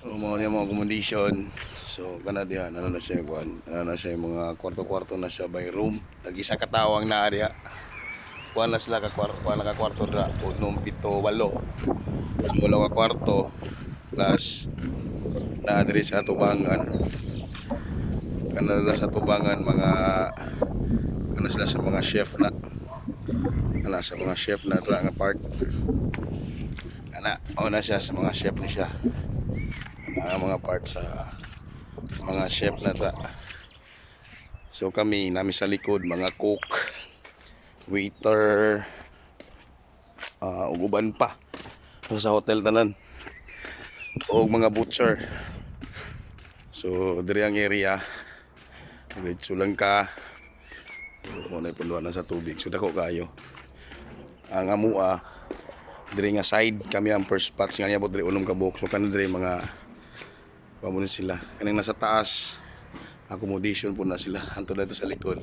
Mga niya mga accommodation. So kana diha ano na siya kuan. Ano na siya yung mga kwarto-kwarto na siya by room. Tag-isa ka tawo ang naa diha. Kuan na sila ka kwarto, kuan na ka kwarto dra. Unom, pito, walo. So wala ka kwarto plus naa diri sa tubangan. Kana na sa tubangan mga kana sila sa mga chef na. Kana sa mga chef na dra nga part. Kana o na siya sa mga chef ni siya. Mga part sa mga chef na ta. So kami nami sa likod mga cook, waiter, ug uban pa sa hotel tanan og mga butcher. So diri ang area diretso lang ka mo na punduan na sa tubig. So dako kayo ang amua diri nga side kami ang first spots nga niya diri unom ka buok. So kana diri mga pamuno sila kanang nasa taas accommodation po na sila anto dito sa likod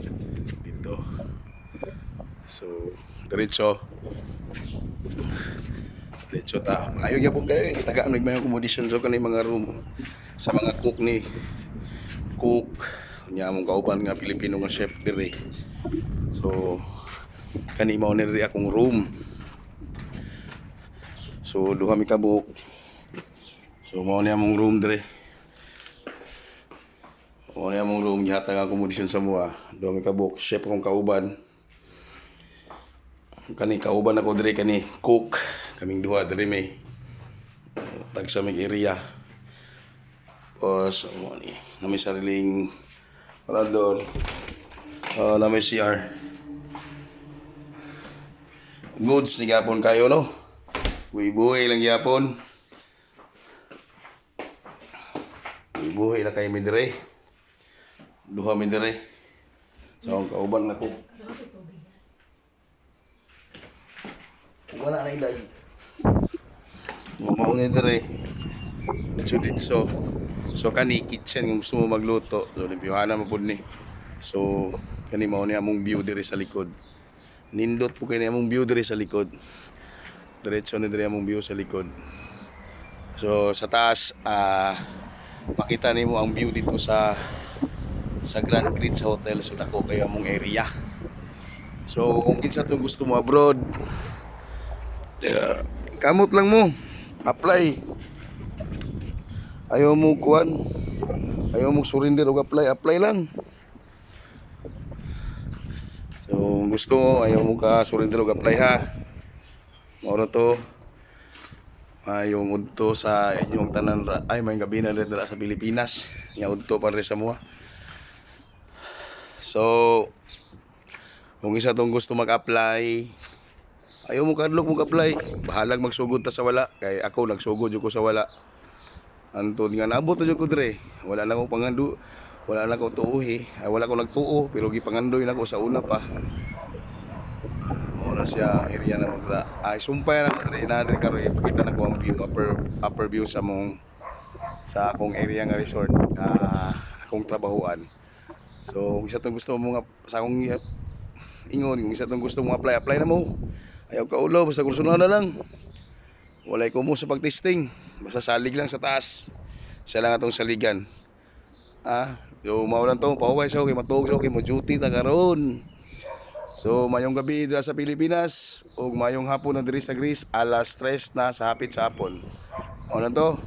dito. So diretso ta maayo gyapon kayo tagaan mig may accommodation. So kanay mga room sa mga cook ni cook nya among kauban nga Pilipino nga chef diri. So kani mao ni diri akong room. So duha mi ka buok. So mao ni among room diri. O niya mong room niya nga accommodation sa mua. Doon ka book chef kong kauban. Kani kauban ako dire kani cook. Kaming duha dire may tag sa mig area. Os mo ni na may sariling parador. Na may CR. Goods ni gapon kayo no. Buhay lang gyapon. Buhay lang kayo mi dire. Duha mi dire. So ang kauban nako. Wala na ilay. Mao ni dire. Dito. So kani kitchen kung gusto mo magluto, so limpyuhan mo pud ni. So kani mao ni among view dire sa likod. Nindot po kani among view dire sa likod. Diretso ni dire among view sa likod. So sa taas makita nimo ang view dito sa Grand Ritz Hotel. So dako kayo among area. So kung kinsa tong gusto mo abroad, kamot lang mo apply. Ayaw mo kuan, ayaw mo surrender og apply lang. So kung gusto mo ayaw mo ka surrender og apply ha. Mao to yung udto sa inyong tanan ay may gabi na dira sa Pilipinas nya udto pa rin sa mua. So kung isa tong gusto mag-apply, ayaw mo kadlok mag-apply, bahalag magsugod ta sa wala kay ako nagsugod jud ko sa wala. Antod nga naabot jud ko dire, wala na ko pangandu, wala na ko tuohi, ay wala ko nagtuo pero gipangandoy na ko sa una pa. Mao na siya area na magra. Ay sumpay na ko dire karon ipakita na ko ang view upper view sa akong area nga resort akong trabahuan. So kung isa tong gusto mo nga sa akong ingon, kung isa tong gusto mo apply na mo. Ayaw ka ulo, basta kursunan na lang. Walay ko mo sa pagtesting. Basta salig lang sa taas. Isa lang atong saligan. So maulan to, pauway sa okay, matug sa okay, mo duty ta karon. So mayong gabi dira sa Pilipinas ug mayong hapon na diri sa Greece, alas 3 na sa hapit sa hapon. Maulan to.